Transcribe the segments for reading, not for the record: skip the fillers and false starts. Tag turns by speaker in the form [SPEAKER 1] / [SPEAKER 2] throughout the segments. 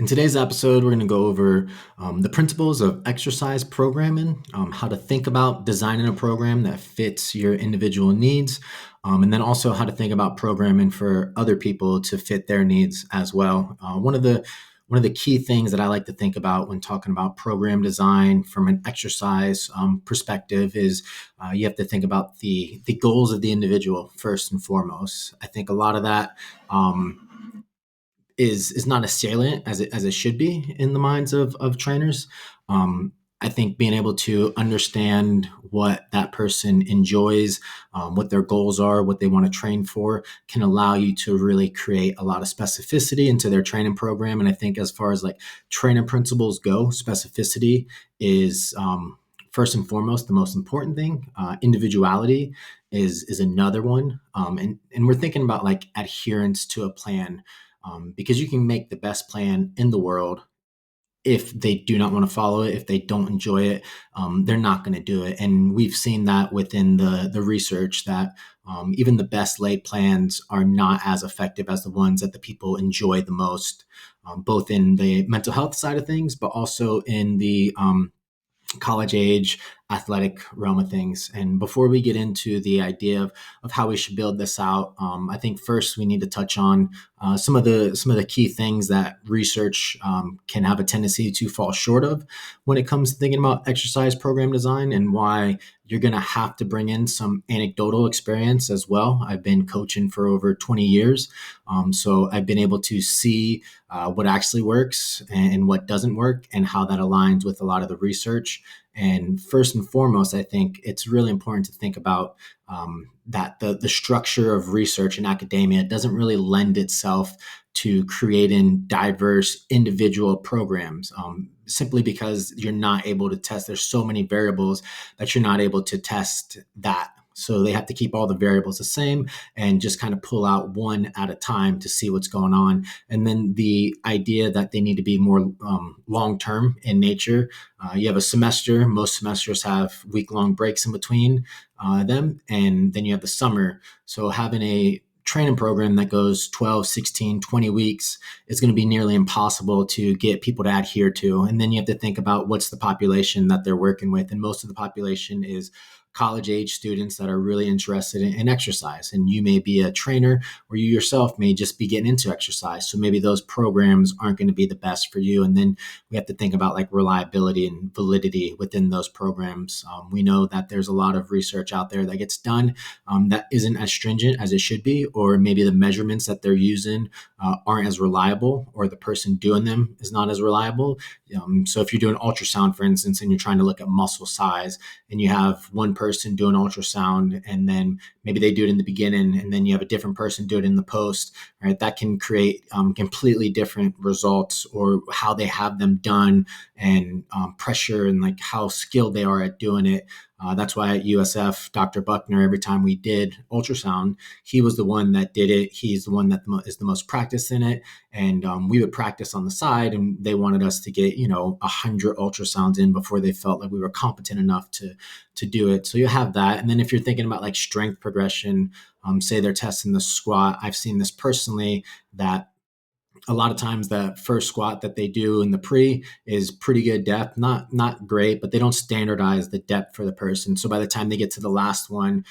[SPEAKER 1] In today's episode, we're going to go over the principles of exercise programming, how to think about designing a program that fits your individual needs, and then also how to think about programming for other people to fit their needs as well. One of the key things that I like to think about when talking about program design from an exercise perspective is you have to think about the goals of the individual first and foremost. I think a lot of that. Is not as salient as it should be in the minds of trainers. Um, I think being able to understand what that person enjoys, what their goals are, what they want to train for, can allow you to really create a lot of specificity into their training program. And I think as far as like training principles go, specificity is first and foremost the most important thing. Individuality is another one, and we're thinking about like adherence to a plan, because you can make the best plan in the world. If they do not want to follow it, if they don't enjoy it, they're not going to do it. And we've seen that within the research that even the best laid plans are not as effective as the ones that the people enjoy the most, both in the mental health side of things, but also in the college age athletic realm of things. And before we get into the idea of how we should build this out, I think first we need to touch on some of the key things that research can have a tendency to fall short of when it comes to thinking about exercise program design, and why you're going to have to bring in some anecdotal experience as well. I've been coaching for over 20 years, so I've been able to see what actually works and what doesn't work, and how that aligns with a lot of the research. And first and foremost, I think it's really important to think about that the structure of research in academia doesn't really lend itself to creating diverse individual programs, simply because you're not able to test. There's so many variables that you're not able to test that. So they have to keep all the variables the same and just kind of pull out one at a time to see what's going on. And then the idea that they need to be more long term in nature. You have a semester, most semesters have week long breaks in between them. And then you have the summer. So having a training program that goes 12, 16, 20 weeks is going to be nearly impossible to get people to adhere to. And then you have to think about what's the population that they're working with. And most of the population is college age students that are really interested in exercise. And you may be a trainer, or you yourself may just be getting into exercise. So maybe those programs aren't going to be the best for you. And then we have to think about like reliability and validity within those programs. We know that there's a lot of research out there that gets done that isn't as stringent as it should be, or maybe the measurements that they're using aren't as reliable, or the person doing them is not as reliable. So if you're doing ultrasound, for instance, and you're trying to look at muscle size, and you have one person doing ultrasound, and then maybe they do it in the beginning, and then you have a different person do it in the post, right? That can create completely different results, or how they have them done, and pressure, and like how skilled they are at doing it. That's why at USF, Dr. Buckner, every time we did ultrasound, he was the one that did it. He's the one that is the most practiced in it. And we would practice on the side, and they wanted us to get, 100 ultrasounds in before they felt like we were competent enough to do it. So you have that. And then if you're thinking about like strength progression, say they're testing the squat, I've seen this personally, that a lot of times that first squat that they do in the pre is pretty good depth, not great, but they don't standardize the depth for the person. So by the time they get to the last one,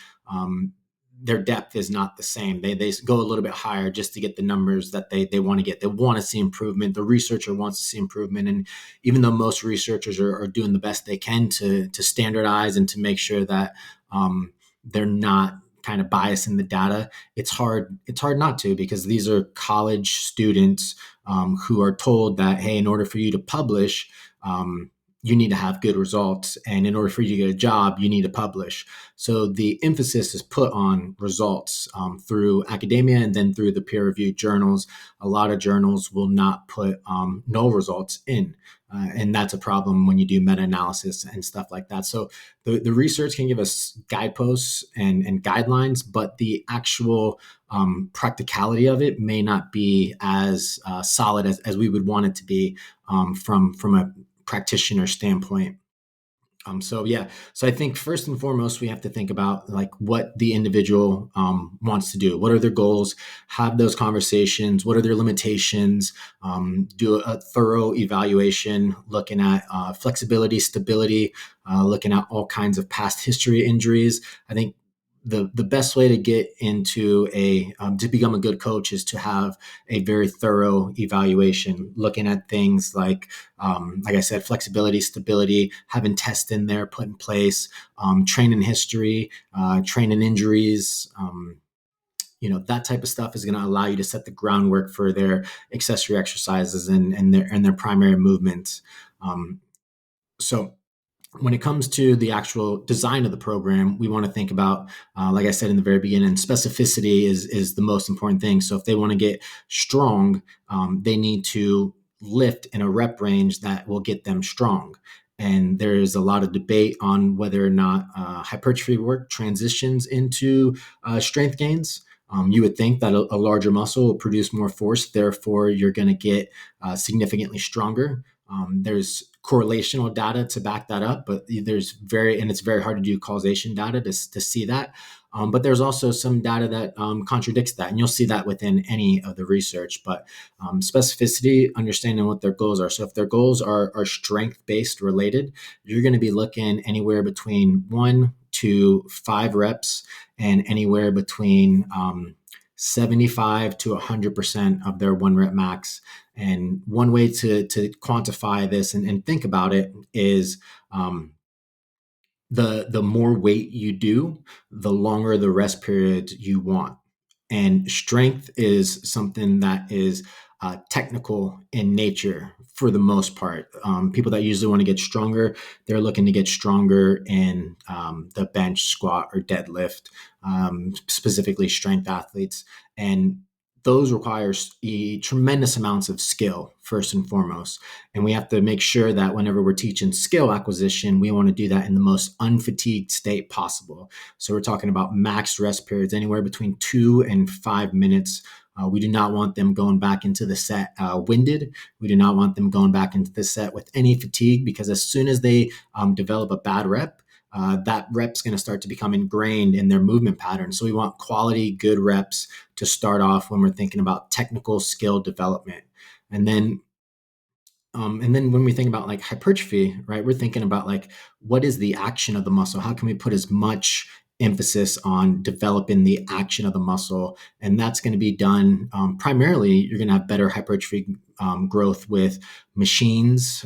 [SPEAKER 1] their depth is not the same. They go a little bit higher just to get the numbers that they want to get. They want to see improvement. The researcher wants to see improvement. And even though most researchers are doing the best they can to standardize and to make sure that they're not kind of biasing the data, it's hard not to, because these are college students who are told that, hey, in order for you to publish, you need to have good results, and in order for you to get a job, you need to publish. So the emphasis is put on results through academia, and then through the peer-reviewed journals. A lot of journals will not put no results in. And that's a problem when you do meta-analysis and stuff like that. So the research can give us guideposts and guidelines, but the actual practicality of it may not be as solid as we would want it to be from a practitioner standpoint. So yeah, so I think first and foremost we have to think about like what the individual wants to do. What are their goals? Have those conversations. What are their limitations? Do a thorough evaluation, looking at flexibility, stability, looking at all kinds of past history injuries. I think the best way to get into a to become a good coach is to have a very thorough evaluation, looking at things like I said, flexibility, stability, having tests in there put in place, training history, training injuries. That type of stuff is going to allow you to set the groundwork for their accessory exercises and their primary movements. So when it comes to the actual design of the program, we want to think about, like I said in the very beginning, specificity is the most important thing. So if they want to get strong, they need to lift in a rep range that will get them strong. And there's a lot of debate on whether or not hypertrophy work transitions into strength gains. You would think that a larger muscle will produce more force, therefore you're going to get significantly stronger. There's correlational data to back that up, but it's very hard to do causation data to see that. But there's also some data that contradicts that, and you'll see that within any of the research. But specificity, understanding what their goals are. So if their goals are strength based related, you're going to be looking anywhere between 1 to 5 reps and anywhere between 75 to 100% of their 1 rep max. And one way to quantify this and think about it is the more weight you do, the longer the rest period you want. And strength is something that is technical in nature for the most part. People that usually want to get stronger, they're looking to get stronger in the bench, squat, or deadlift, specifically strength athletes. And those require tremendous amounts of skill, first and foremost. And we have to make sure that whenever we're teaching skill acquisition, we want to do that in the most unfatigued state possible. So we're talking about max rest periods, anywhere between 2 and 5 minutes. We do not want them going back into the set winded. We do not want them going back into the set with any fatigue, because as soon as they develop a bad rep, that rep's going to start to become ingrained in their movement pattern. So we want quality, good reps to start off when we're thinking about technical skill development. And then when we think about like hypertrophy, right, we're thinking about like, what is the action of the muscle? How can we put as much emphasis on developing the action of the muscle? And that's going to be done primarily, you're going to have better hypertrophy growth with machines,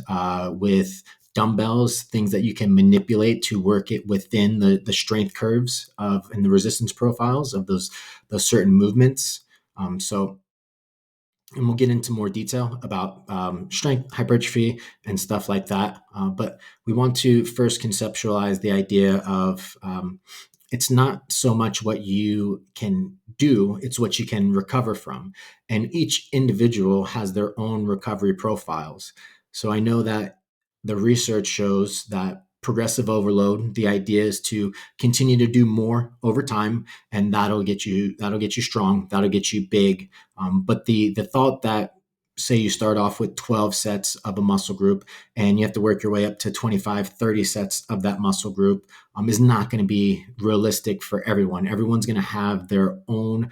[SPEAKER 1] with dumbbells, things that you can manipulate to work it within the strength curves of and the resistance profiles of those certain movements. So and we'll get into more detail about strength, hypertrophy, and stuff like that. But we want to first conceptualize the idea of it's not so much what you can do, it's what you can recover from. And each individual has their own recovery profiles. So I know that the research shows that progressive overload, the idea is to continue to do more over time, and that'll get you strong, that'll get you big. But the thought that, say you start off with 12 sets of a muscle group and you have to work your way up to 25, 30 sets of that muscle group is not going to be realistic for everyone. Everyone's going to have their own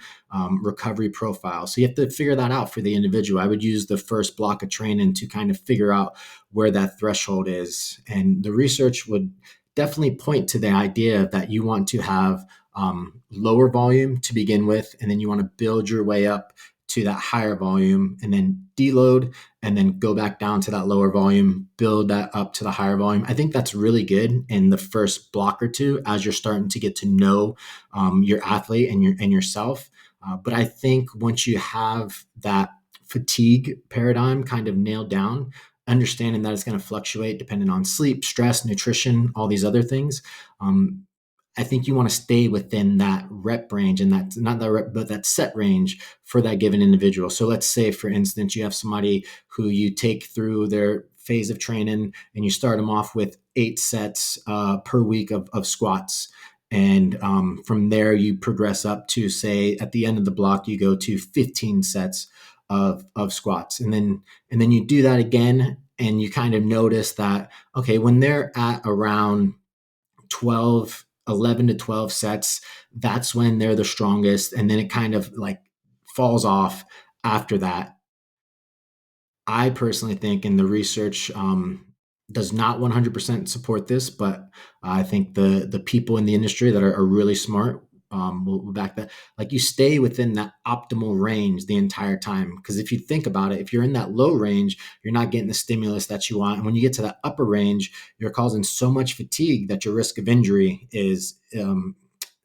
[SPEAKER 1] recovery profile. So you have to figure that out for the individual. I would use the first block of training to kind of figure out where that threshold is. And the research would definitely point to the idea that you want to have lower volume to begin with, and then you want to build your way up to that higher volume and then deload and then go back down to that lower volume, build that up to the higher volume. I think that's really good in the first block or two as you're starting to get to know your athlete and yourself. But I think once you have that fatigue paradigm kind of nailed down, understanding that it's going to fluctuate depending on sleep, stress, nutrition, all these other things, I think you want to stay within that rep range, and that's not that rep, but that set range for that given individual. So let's say, for instance, you have somebody who you take through their phase of training and you start them off with 8 sets per week of squats. And from there, you progress up to, say, at the end of the block, you go to 15 sets of squats. And then you do that again and you kind of notice that, okay, when they're at around 12, 11 to 12 sets, that's when they're the strongest. And then it kind of like falls off after that. I personally think, and the research does not 100% support this, but I think the people in the industry that are really smart will back that. Like, you stay within that optimal range the entire time. Because if you think about it, if you're in that low range, you're not getting the stimulus that you want. And when you get to that upper range, you're causing so much fatigue that your risk of injury is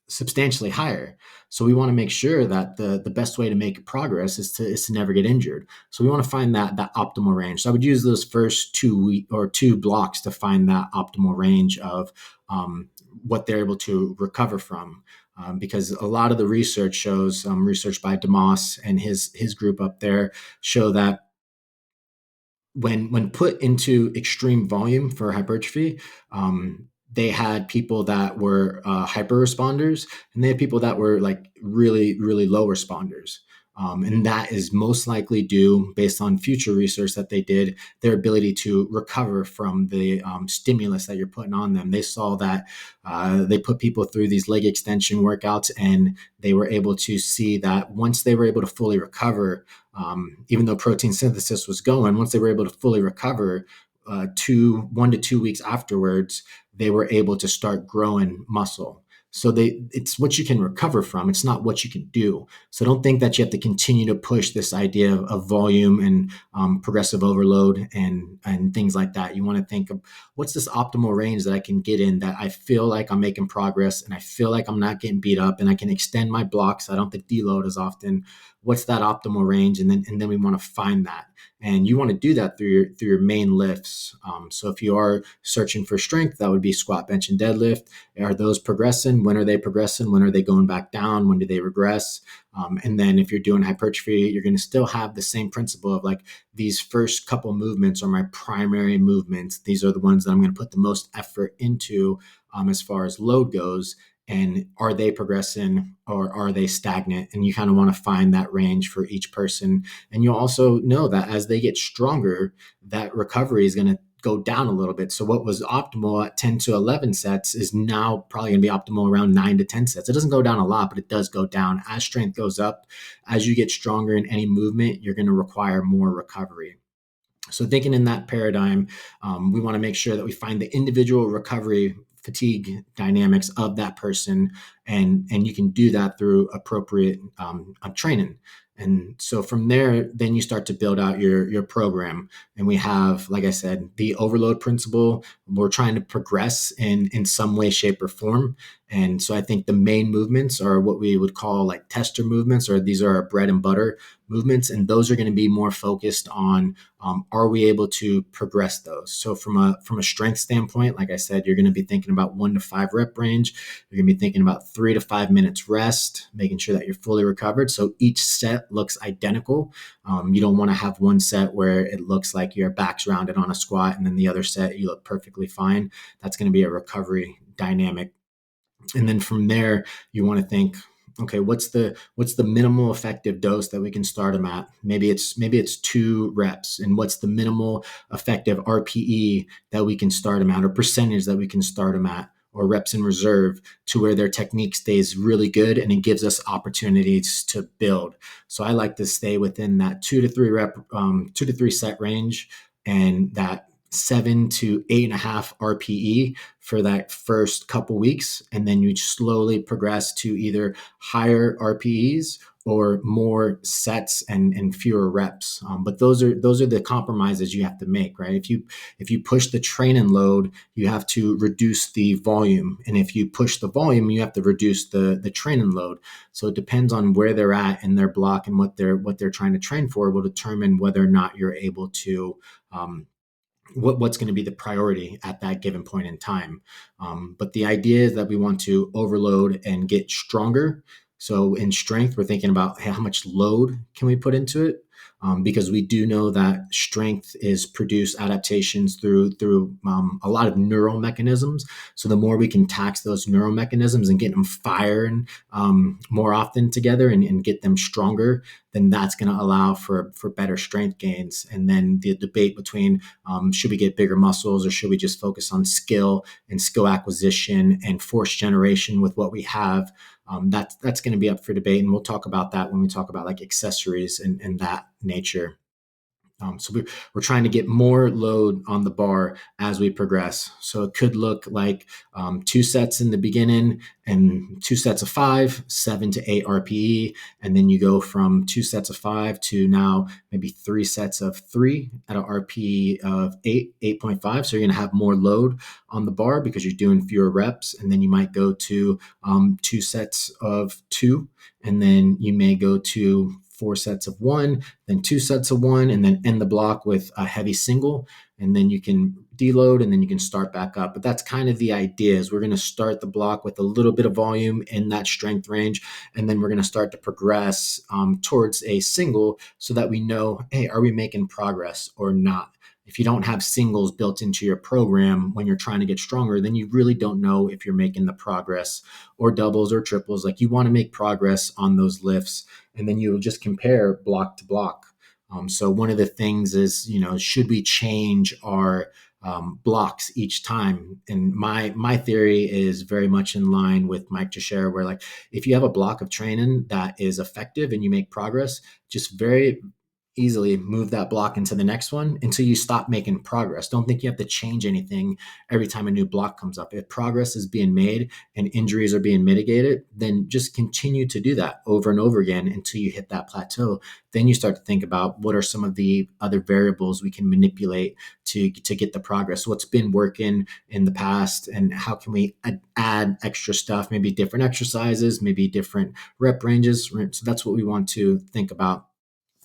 [SPEAKER 1] substantially higher. So we want to make sure that the best way to make progress is to never get injured. So we want to find that optimal range. So I would use those first 2 week or 2 blocks to find that optimal range of what they're able to recover from. Because a lot of the research shows, research by DeMoss and his group up there, show that when put into extreme volume for hypertrophy, they had people that were hyper responders, and they had people that were like really, really low responders. And that is most likely due, based on future research that they did, their ability to recover from the stimulus that you're putting on them. They saw that they put people through these leg extension workouts, and they were able to see that once they were able to fully recover, even though protein synthesis was going, once they were able to fully recover, 1 to 2 weeks afterwards, they were able to start growing muscle. So it's what you can recover from. It's not what you can do. So don't think that you have to continue to push this idea of volume and progressive overload and things like that. You want to think of, what's this optimal range that I can get in, that I feel like I'm making progress and I feel like I'm not getting beat up and I can extend my blocks. So I don't have to deload as often. What's that optimal range? And then we want to find that. And you want to do that through your main lifts. So if you are searching for strength, that would be squat, bench, and deadlift. Are those progressing? When are they progressing? When are they going back down? When do they regress? And then if you're doing hypertrophy, you're going to still have the same principle of like, these first couple movements are my primary movements. These are the ones that I'm going to put the most effort into as far as load goes. And are they progressing or are they stagnant? And you kind of want to find that range for each person. And you'll also know that as they get stronger, that recovery is going to go down a little bit. So what was optimal at 10 to 11 sets is now probably going to be optimal around 9 to 10 sets. It doesn't go down a lot, but it does go down. As strength goes up, as you get stronger in any movement, you're going to require more recovery. So thinking in that paradigm, we want to make sure that we find the individual recovery fatigue dynamics of that person, and you can do that through appropriate training. And so from there, then you start to build out your program. And we have, like I said, the overload principle. We're trying to progress in some way, shape, or form. And so I think the main movements are what we would call like tester movements, or these are our bread and butter movements. And those are going to be more focused on, are we able to progress those? So from a strength standpoint, like I said, you're going to be thinking about 1 to 5 rep range. You're going to be thinking about 3 to 5 minutes rest, making sure that you're fully recovered. So each set looks identical. You don't want to have one set where it looks like your back's rounded on a squat, and then the other set you look perfectly fine. That's going to be a recovery dynamic. And then from there, you want to think, okay, what's the minimal effective dose that we can start them at? Maybe it's 2 reps. And what's the minimal effective RPE that we can start them at, or percentage that we can start them at, or reps in reserve, to where their technique stays really good and it gives us opportunities to build. So I like to stay within that 2 to 3 set range, and that 7 to 8.5 RPE for that first couple weeks. And then you slowly progress to either higher RPEs or more sets and fewer reps. But those are the compromises you have to make, right? If you push the training load, you have to reduce the volume. And if you push the volume, you have to reduce the training load. So it depends on where they're at in their block, and what they're trying to train for will determine whether or not you're able to what's going to be the priority at that given point in time. But the idea is that we want to overload and get stronger, So in strength, we're thinking about, hey, how much load can we put into it? Because we do know that strength is produced adaptations through a lot of neural mechanisms. So the more we can tax those neural mechanisms and get them firing more often together and get them stronger, then that's going to allow for better strength gains. And then the debate between should we get bigger muscles or should we just focus on skill and skill acquisition and force generation with what we have, that's going to be up for debate, and we'll talk about that when we talk about like accessories and that nature. So we're trying to get more load on the bar as we progress. So it could look like 2 sets in the beginning and 2 sets of 5, 7 to 8 RPE. And then you go from 2 sets of 5 to now maybe 3 sets of 3 at an RPE of 8, 8.5. So you're going to have more load on the bar because you're doing fewer reps. And then you might go to 2 sets of 2. And then you may go to 4 sets of 1, then 2 sets of 1, and then end the block with a heavy single. And then you can deload and then you can start back up. But that's kind of the idea, is we're going to start the block with a little bit of volume in that strength range. And then we're going to start to progress towards a single so that we know, hey, are we making progress or not? If you don't have singles built into your program when you're trying to get stronger, then you really don't know if you're making the progress, or doubles or triples. Like, you want to make progress on those lifts, and then you'll just compare block to block. So one of the things is, should we change our blocks each time? And my theory is very much in line with Mike Teixeira, where like, if you have a block of training that is effective and you make progress, just very easily move that block into the next one until you stop making progress. Don't think you have to change anything every time a new block comes up. If progress is being made and injuries are being mitigated, then just continue to do that over and over again until you hit that plateau. Then you start to think about, what are some of the other variables we can manipulate to get the progress? What's been working in the past, and how can we add extra stuff, maybe different exercises, maybe different rep ranges. So that's what we want to think about.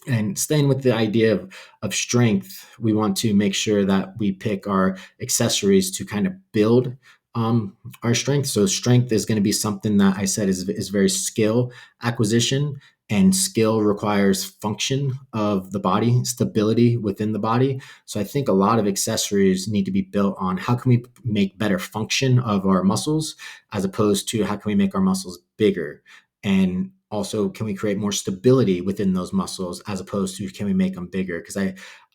[SPEAKER 1] And staying with the idea of strength, we want to make sure that we pick our accessories to kind of build our strength. So strength is going to be something that I said is very skill acquisition, and skill requires function of the body, stability within the body. So I think a lot of accessories need to be built on, how can we make better function of our muscles, as opposed to how can we make our muscles bigger? And also, can we create more stability within those muscles, as opposed to can we make them bigger? Because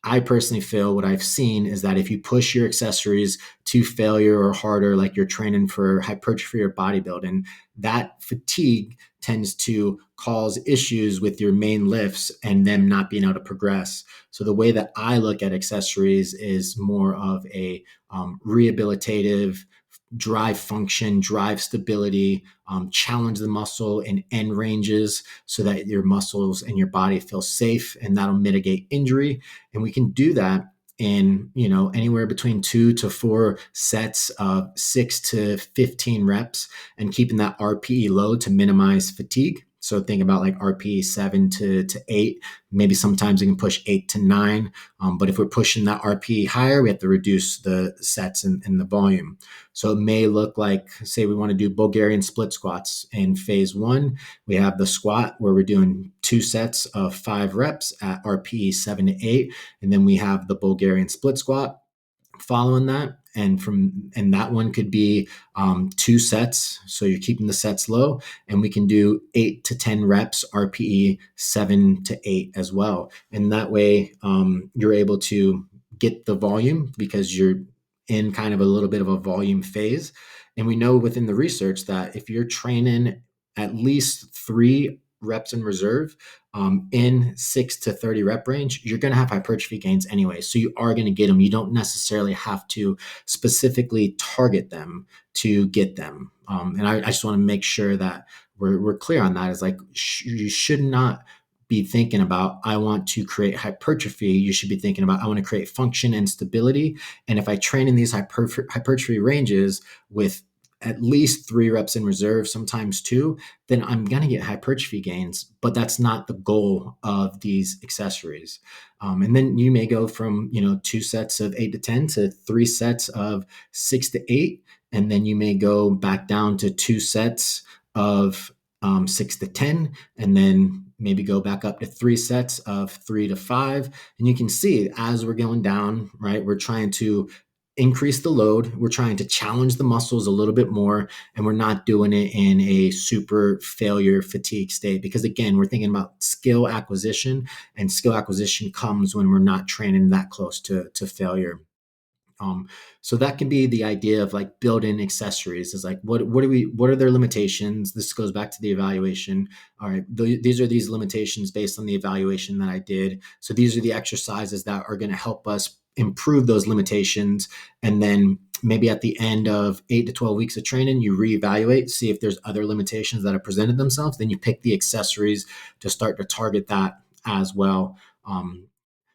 [SPEAKER 1] I personally feel, what I've seen is that if you push your accessories to failure or harder, like you're training for hypertrophy or bodybuilding, that fatigue tends to cause issues with your main lifts and them not being able to progress. So the way that I look at accessories is more of a rehabilitative, drive function, drive stability, challenge the muscle in end ranges so that your muscles and your body feel safe, and that'll mitigate injury. And we can do that in, anywhere between 2 to 4 sets of 6 to 15 reps, and keeping that RPE low to minimize fatigue. So think about like RPE 7 to 8. Maybe sometimes we can push 8 to 9. But if we're pushing that RPE higher, we have to reduce the sets and the volume. So it may look like, say we want to do Bulgarian split squats in phase 1. We have the squat where we're doing 2 sets of 5 reps at RPE 7 to 8. And then we have the Bulgarian split squat following that. And that one could be 2 sets. So you're keeping the sets low, and we can do 8 to 10 reps, RPE 7 to 8 as well. And that way you're able to get the volume, because you're in kind of a little bit of a volume phase. And we know within the research that if you're training at least 3 reps in reserve in 6 to 30 rep range, you're going to have hypertrophy gains anyway. So you are going to get them. You don't necessarily have to specifically target them to get them. And I just want to make sure that we're clear on that. Is like, you should not be thinking about, I want to create hypertrophy. You should be thinking about, I want to create function and stability. And if I train in these hypertrophy ranges with at least 3 reps in reserve, sometimes 2, then I'm going to get hypertrophy gains. But that's not the goal of these accessories. And then you may go from 2 sets of 8 to 10 to 3 sets of 6 to 8. And then you may go back down to 2 sets of 6 to 10, and then maybe go back up to 3 sets of 3 to 5. And you can see as we're going down, right, we're trying to increase the load. We're trying to challenge the muscles a little bit more, and we're not doing it in a super failure fatigue state. Because again, we're thinking about skill acquisition, and skill acquisition comes when we're not training that close to failure. Um, so that can be the idea of like built-in accessories. Is like what are their limitations? This goes back to the evaluation. All right, these are these limitations based on the evaluation that I did. So these are the exercises that are going to help us improve those limitations. And then maybe at the end of 8 to 12 weeks of training, you reevaluate, see if there's other limitations that have presented themselves. Then you pick the accessories to start to target that as well.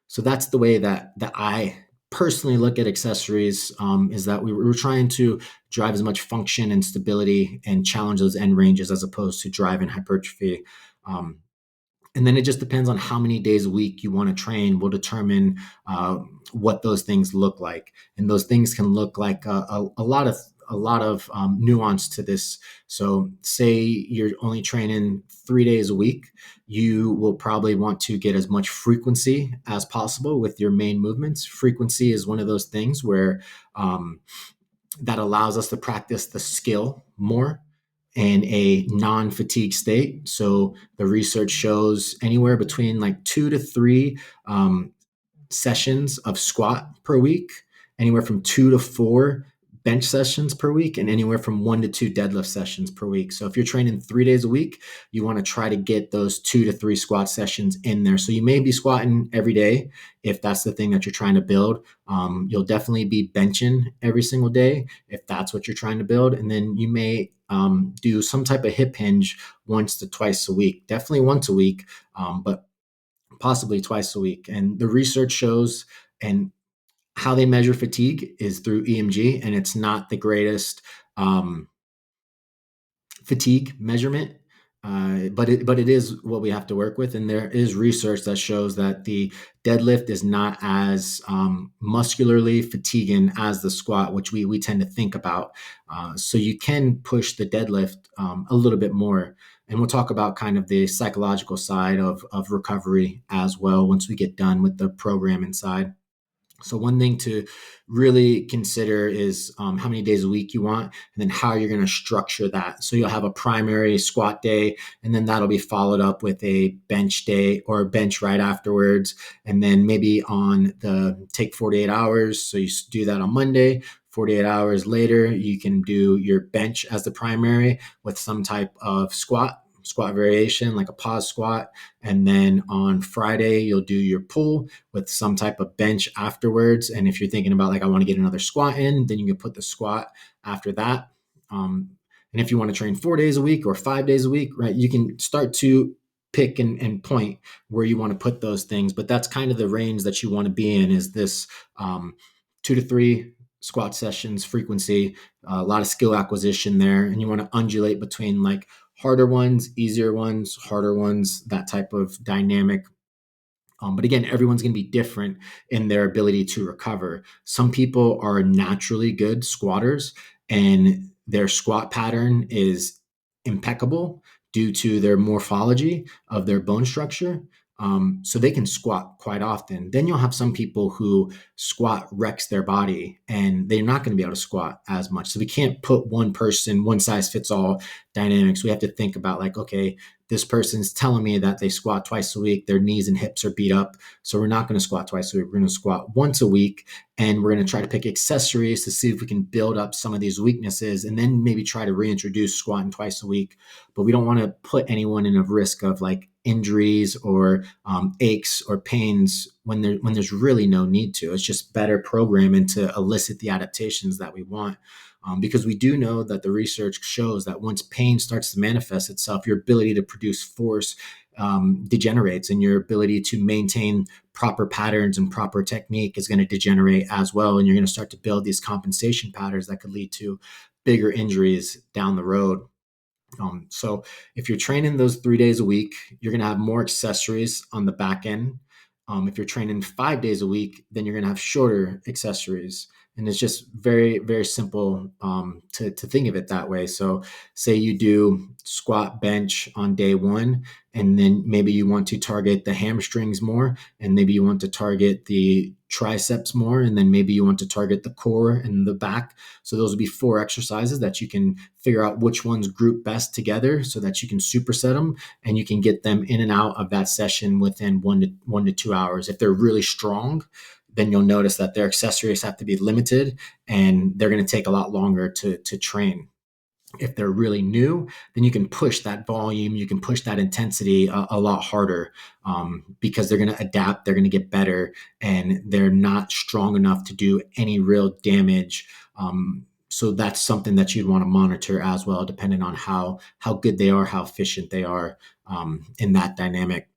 [SPEAKER 1] So that's the way that I personally look at accessories, is that we're trying to drive as much function and stability and challenge those end ranges as opposed to driving hypertrophy. Um, and then it just depends on how many days a week you want to train will determine what those things look like. And those things can look like a lot of nuance to this. So say you're only training 3 days a week, you will probably want to get as much frequency as possible with your main movements. Frequency is one of those things where that allows us to practice the skill more in a non-fatigue state. So the research shows anywhere between like 2 to 3 um, sessions of squat per week, anywhere from 2 to 4 bench sessions per week, and anywhere from 1 to 2 deadlift sessions per week. So if you're training 3 days a week, you want to try to get those 2 to 3 squat sessions in there. So you may be squatting every day if that's the thing that you're trying to build. You'll definitely be benching every single day if that's what you're trying to build. And then you may do some type of hip hinge once to twice a week, definitely once a week, but possibly twice a week. And the research shows, and how they measure fatigue is through EMG, and it's not the greatest um, fatigue measurement. But it is what we have to work with, and there is research that shows that the deadlift is not as muscularly fatiguing as the squat, which we tend to think about. So you can push the deadlift a little bit more, and we'll talk about kind of the psychological side of recovery as well once we get done with the program inside. So one thing to really consider is how many days a week you want, and then how you're going to structure that. So you'll have a primary squat day, and then that'll be followed up with a bench day or a bench right afterwards. And then maybe on the take 48 hours. So you do that on Monday. 48 hours later, you can do your bench as the primary with some type of squat variation, like a pause squat. And then on Friday, you'll do your pull with some type of bench afterwards. And if you're thinking about like, I want to get another squat in, then you can put the squat after that. And if you want to train 4 days a week or 5 days a week, right, you can start to pick and point where you want to put those things. But that's kind of the range that you want to be in, is this 2 to 3 squat sessions frequency, a lot of skill acquisition there. And you want to undulate between like harder ones, easier ones, harder ones, that type of dynamic. But again, everyone's going to be different in their ability to recover. Some people are naturally good squatters, and their squat pattern is impeccable due to their morphology of their bone structure. So they can squat quite often. Then you'll have some people who squat wrecks their body, and they're not going to be able to squat as much. So we can't put one person, one size fits all dynamics. We have to think about like, okay, this person's telling me that they squat twice a week, their knees and hips are beat up. So we're not going to squat twice a week. We're going to squat once a week. And we're going to try to pick accessories to see if we can build up some of these weaknesses, and then maybe try to reintroduce squatting twice a week. But we don't want to put anyone in a risk of like injuries or aches or pains when there's really no need to. It's just better programming to elicit the adaptations that we want. Because we do know that the research shows that once pain starts to manifest itself, your ability to produce force degenerates, and your ability to maintain proper patterns and proper technique is going to degenerate as well. And you're going to start to build these compensation patterns that could lead to bigger injuries down the road. So if you're training those 3 days a week, you're going to have more accessories on the back end. If you're training 5 days a week, then you're going to have shorter accessories. And it's just very, very simple to think of it that way. So, say you do squat bench on day one, and then maybe you want to target the hamstrings more, and maybe you want to target the triceps more, and then maybe you want to target the core and the back. So, those would be 4 exercises that you can figure out which ones group best together so that you can superset them and you can get them in and out of that session within 1 to 2 hours. If they're really strong, then you'll notice that their accessories have to be limited and they're going to take a lot longer to train. If they're really new, then you can push that volume, you can push that intensity a lot harder because they're going to adapt, they're going to get better, and they're not strong enough to do any real damage. So that's something that you'd want to monitor as well, depending on how good they are, how efficient they are in that dynamic.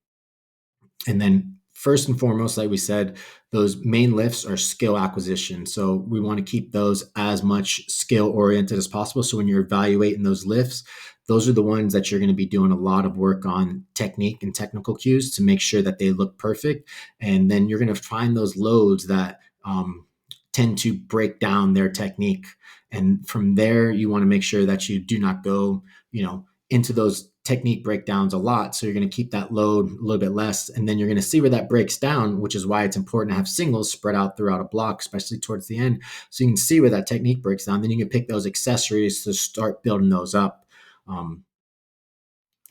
[SPEAKER 1] And then first and foremost, like we said, those main lifts are skill acquisition. So we want to keep those as much skill oriented as possible. So when you're evaluating those lifts, those are the ones that you're going to be doing a lot of work on technique and technical cues to make sure that they look perfect. And then you're going to find those loads that tend to break down their technique. And from there, you want to make sure that you do not go, into those technique breakdowns a lot. So you're going to keep that load a little bit less. And then you're going to see where that breaks down, which is why it's important to have singles spread out throughout a block, especially towards the end. So you can see where that technique breaks down. Then you can pick those accessories to start building those up. And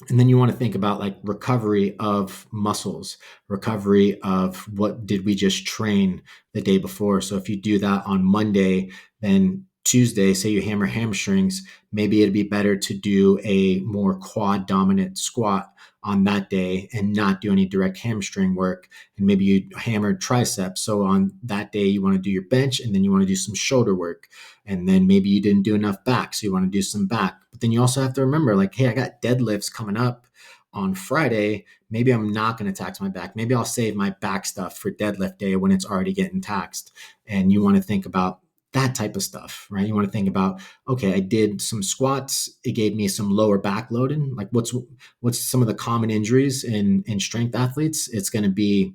[SPEAKER 1] then you want to think about like recovery of muscles, recovery of what did we just train the day before. So if you do that on Monday, then Tuesday, say you hammer hamstrings, maybe it'd be better to do a more quad dominant squat on that day and not do any direct hamstring work. And maybe you hammer triceps. So on that day, you want to do your bench and then you want to do some shoulder work. And then maybe you didn't do enough back, so you want to do some back. But then you also have to remember, like, hey, I got deadlifts coming up on Friday. Maybe I'm not going to tax my back. Maybe I'll save my back stuff for deadlift day when it's already getting taxed. And you want to think about that type of stuff, right? You want to think about, okay, I did some squats. It gave me some lower back loading. Like what's some of the common injuries in strength athletes? It's going to be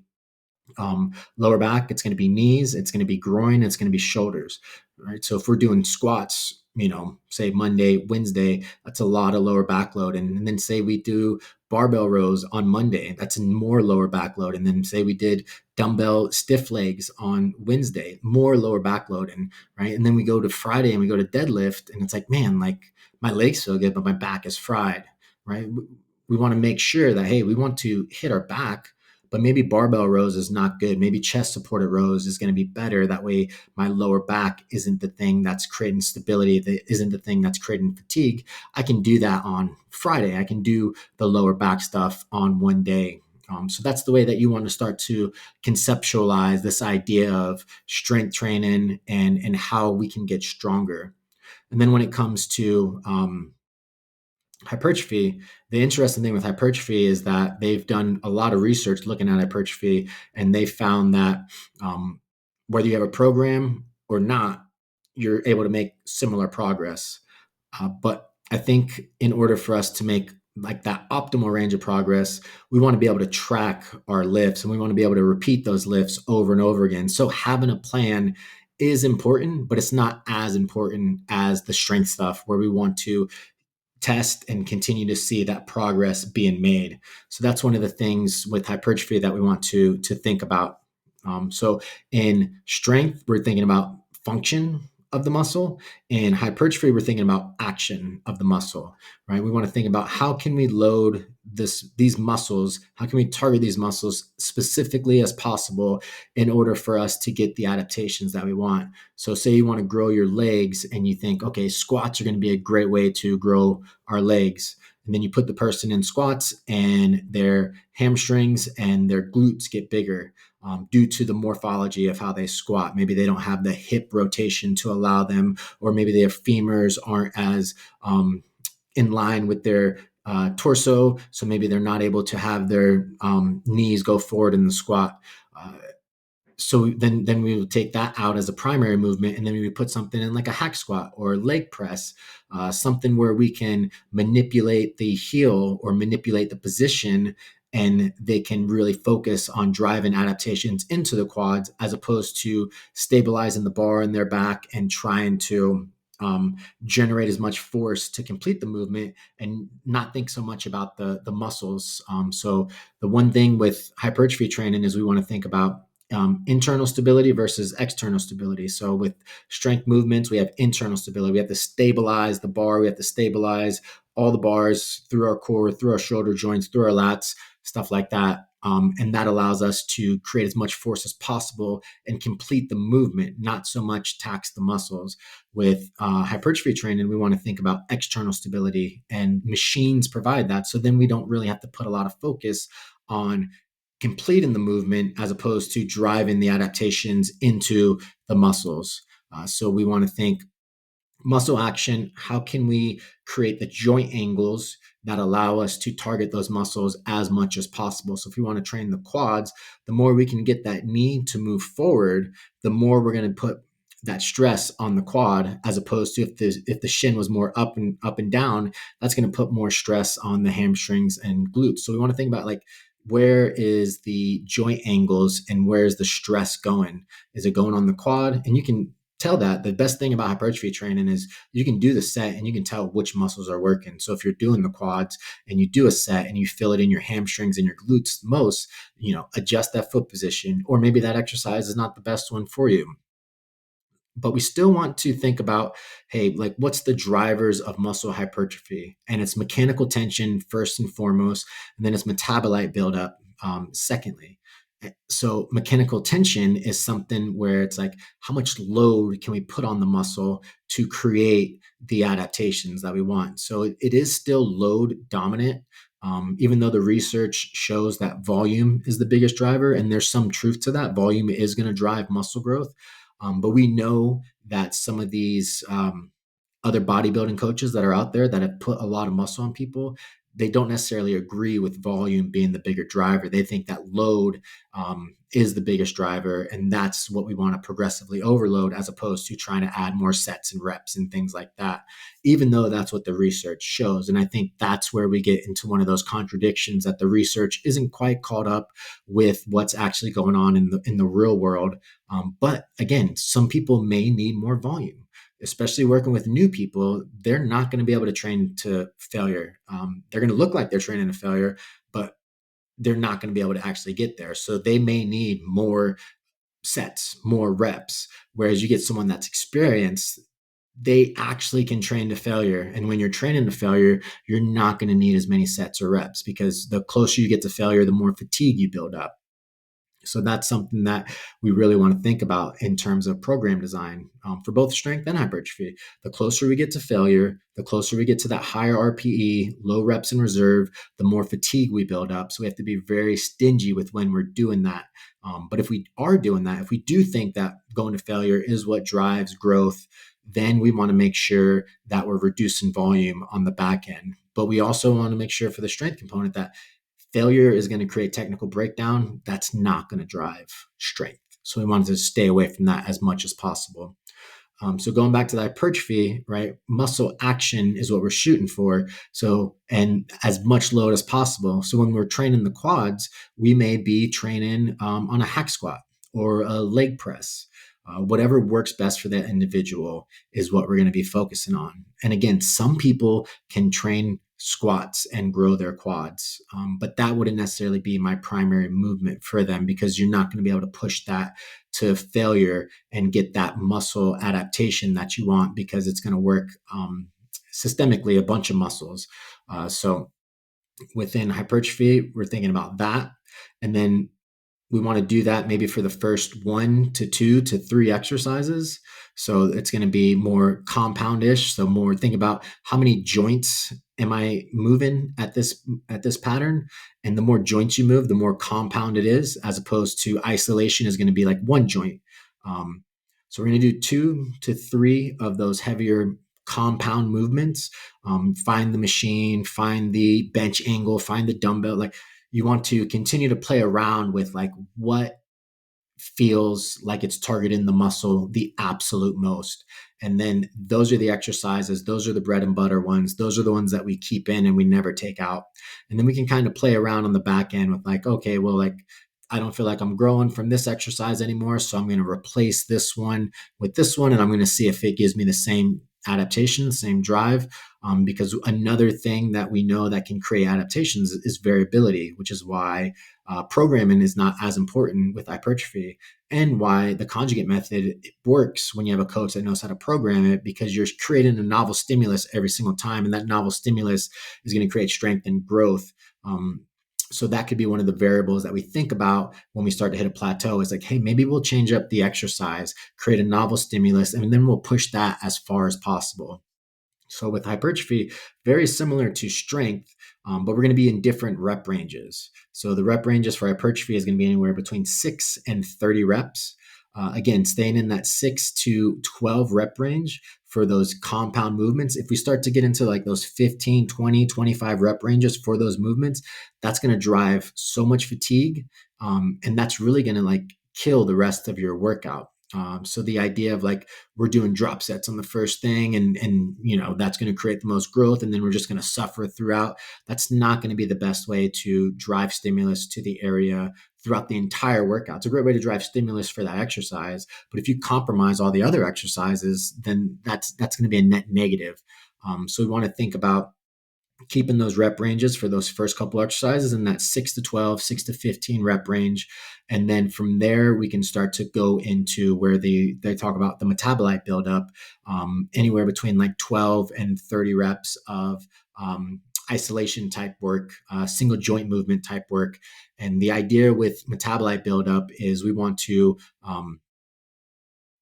[SPEAKER 1] lower back, it's going to be knees, it's going to be groin, it's going to be shoulders, right? So if we're doing squats, say Monday, Wednesday, that's a lot of lower back load. And then say we do barbell rows on Monday, that's more lower back load. And then say we did dumbbell stiff legs on Wednesday, more lower back load. And right. And then we go to Friday and we go to deadlift and it's like, man, like my legs feel good, but my back is fried, right? We want to make sure that, hey, we want to hit our back, but maybe barbell rows is not good. Maybe chest supported rows is going to be better. That way my lower back isn't the thing that's creating stability, that isn't the thing that's creating fatigue. I can do that on Friday. I can do the lower back stuff on one day. So that's the way that you want to start to conceptualize this idea of strength training and how we can get stronger. And then when it comes to hypertrophy, the interesting thing with hypertrophy is that they've done a lot of research looking at hypertrophy, and they found that whether you have a program or not, you're able to make similar progress. But I think in order for us to make like that optimal range of progress, we want to be able to track our lifts and we want to be able to repeat those lifts over and over again. So having a plan is important, but it's not as important as the strength stuff where we want to test and continue to see that progress being made. So that's one of the things with hypertrophy that we want to think about. So in strength, we're thinking about function of the muscle. In hypertrophy, we're thinking about action of the muscle, right? We want to think about how can we load these muscles, how can we target these muscles specifically as possible in order for us to get the adaptations that we want. So say you want to grow your legs and you think, okay, squats are going to be a great way to grow our legs. And then you put the person in squats and their hamstrings and their glutes get bigger due to the morphology of how they squat. Maybe they don't have the hip rotation to allow them, or maybe their femurs aren't as in line with their torso. So maybe they're not able to have their knees go forward in the squat. So then we would take that out as a primary movement, and then we would put something in like a hack squat or leg press, something where we can manipulate the heel or manipulate the position and they can really focus on driving adaptations into the quads as opposed to stabilizing the bar in their back and trying to generate as much force to complete the movement and not think so much about the muscles. So the one thing with hypertrophy training is we want to think about internal stability versus external stability. So with strength movements, we have internal stability. We have to stabilize the bar. We have to stabilize all the bars through our core, through our shoulder joints, through our lats, stuff like that. And that allows us to create as much force as possible and complete the movement, not so much tax the muscles. With hypertrophy training, we want to think about external stability, and machines provide that. So then we don't really have to put a lot of focus on completing the movement as opposed to driving the adaptations into the muscles. So we want to think muscle action. How can we create the joint angles that allow us to target those muscles as much as possible? So if we want to train the quads, the more we can get that knee to move forward, the more we're going to put that stress on the quad, as opposed to if the shin was more up and down, that's going to put more stress on the hamstrings and glutes. So we want to think about, like, where is the joint angles and where's the stress going? Is it going on the quad? And you can tell that. The best thing about hypertrophy training is you can do the set and you can tell which muscles are working. So if you're doing the quads and you do a set and you feel it in your hamstrings and your glutes most, adjust that foot position, or maybe that exercise is not the best one for you. But we still want to think about, hey, like, what's the drivers of muscle hypertrophy? And it's mechanical tension first and foremost, and then it's metabolite buildup secondly. So mechanical tension is something where it's like, how much load can we put on the muscle to create the adaptations that we want? So it is still load dominant, even though the research shows that volume is the biggest driver, and there's some truth to that. Volume is going to drive muscle growth. But we know that some of these other bodybuilding coaches that are out there that have put a lot of muscle on people, they don't necessarily agree with volume being the bigger driver. They think that load is the biggest driver, and that's what we want to progressively overload, as opposed to trying to add more sets and reps and things like that, even though that's what the research shows. And I think that's where we get into one of those contradictions, that the research isn't quite caught up with what's actually going on in the real world. But again, some people may need more volume, especially working with new people. They're not going to be able to train to failure. They're going to look like they're training to failure, but they're not going to be able to actually get there. So they may need more sets, more reps. Whereas you get someone that's experienced, they actually can train to failure. And when you're training to failure, you're not going to need as many sets or reps, because the closer you get to failure, the more fatigue you build up. So that's something that we really want to think about in terms of program design for both strength and hypertrophy. The closer we get to failure, the closer we get to that higher RPE, low reps in reserve, the more fatigue we build up. So we have to be very stingy with when we're doing that. But if we are doing that, if we do think that going to failure is what drives growth, then we want to make sure that we're reducing volume on the back end. But we also want to make sure for the strength component that failure is going to create technical breakdown. That's not going to drive strength. So we wanted to stay away from that as much as possible. So going back to the hypertrophy, right? Muscle action is what we're shooting for. So, and as much load as possible. So when we're training the quads, we may be training on a hack squat or a leg press. Whatever works best for that individual is what we're going to be focusing on. And again, some people can train squats and grow their quads, but that wouldn't necessarily be my primary movement for them, because you're not going to be able to push that to failure and get that muscle adaptation that you want, because it's going to work systemically, a bunch of muscles. So within hypertrophy, we're thinking about that. And then we want to do that maybe for the first 1 to 2 to 3 exercises. So it's going to be more compound-ish. So more think about how many joints am I moving at this pattern? And the more joints you move, the more compound it is, as opposed to isolation is going to be like one joint. So we're going to do 2 to 3 of those heavier compound movements. Find the machine, find the bench angle, find the dumbbell. Like, you want to continue to play around with, like, what feels like it's targeting the muscle the absolute most. And then those are the exercises, those are the bread and butter ones, those are the ones that we keep in and we never take out. And then we can kind of play around on the back end with like, okay, well, like I don't feel like I'm growing from this exercise anymore, so I'm going to replace this one with this one, and I'm going to see if it gives me the same adaptation, same drive. Because another thing that we know that can create adaptations is variability, which is why programming is not as important with hypertrophy, and why the conjugate method works when you have a coach that knows how to program it, because you're creating a novel stimulus every single time, and that novel stimulus is going to create strength and growth. So that could be one of the variables that we think about when we start to hit a plateau, is like, hey, maybe we'll change up the exercise, create a novel stimulus, and then we'll push that as far as possible. So with hypertrophy, very similar to strength, but we're going to be in different rep ranges. So the rep ranges for hypertrophy is going to be anywhere between 6 and 30 reps. Again, staying in that 6 to 12 rep range for those compound movements. If we start to get into like those 15, 20, 25 rep ranges for those movements, that's going to drive so much fatigue. And that's really going to like kill the rest of your workout. So the idea of like we're doing drop sets on the first thing, and that's going to create the most growth, and then we're just going to suffer throughout. That's not going to be the best way to drive stimulus to the area throughout the entire workout. It's a great way to drive stimulus for that exercise, but if you compromise all the other exercises, then that's going to be a net negative. So we want to think about keeping those rep ranges for those first couple exercises in that 6 to 12, 6 to 15 rep range. And then from there, we can start to go into where they talk about the metabolite buildup, anywhere between like 12 and 30 reps of isolation type work, single joint movement type work. And the idea with metabolite buildup is we want to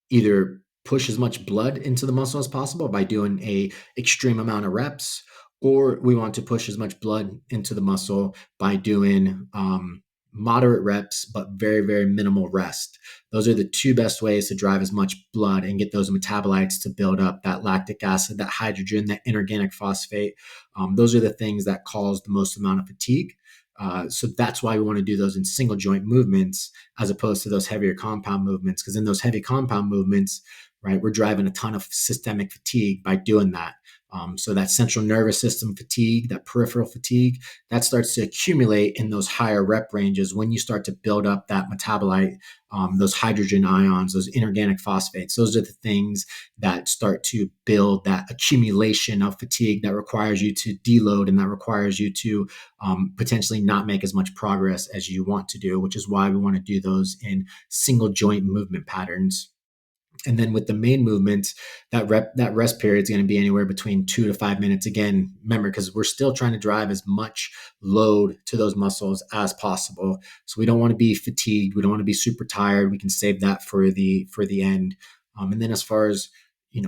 [SPEAKER 1] either push as much blood into the muscle as possible by doing a extreme amount of reps, or we want to push as much blood into the muscle by doing moderate reps, but very, very minimal rest. Those are the two best ways to drive as much blood and get those metabolites to build up, that lactic acid, that hydrogen, that inorganic phosphate. Those are the things that cause the most amount of fatigue. So that's why we want to do those in single joint movements as opposed to those heavier compound movements. Because in those heavy compound movements, right, we're driving a ton of systemic fatigue by doing that. So that central nervous system fatigue, that peripheral fatigue, that starts to accumulate in those higher rep ranges when you start to build up that metabolite, those hydrogen ions, those inorganic phosphates. Those are the things that start to build that accumulation of fatigue that requires you to deload, and that requires you to potentially not make as much progress as you want to do, which is why we want to do those in single joint movement patterns. And then with the main movements, that rest period is going to be anywhere between 2 to 5 minutes. Again, remember, because we're still trying to drive as much load to those muscles as possible. So we don't want to be fatigued. We don't want to be super tired. We can save that for the end. And then as far as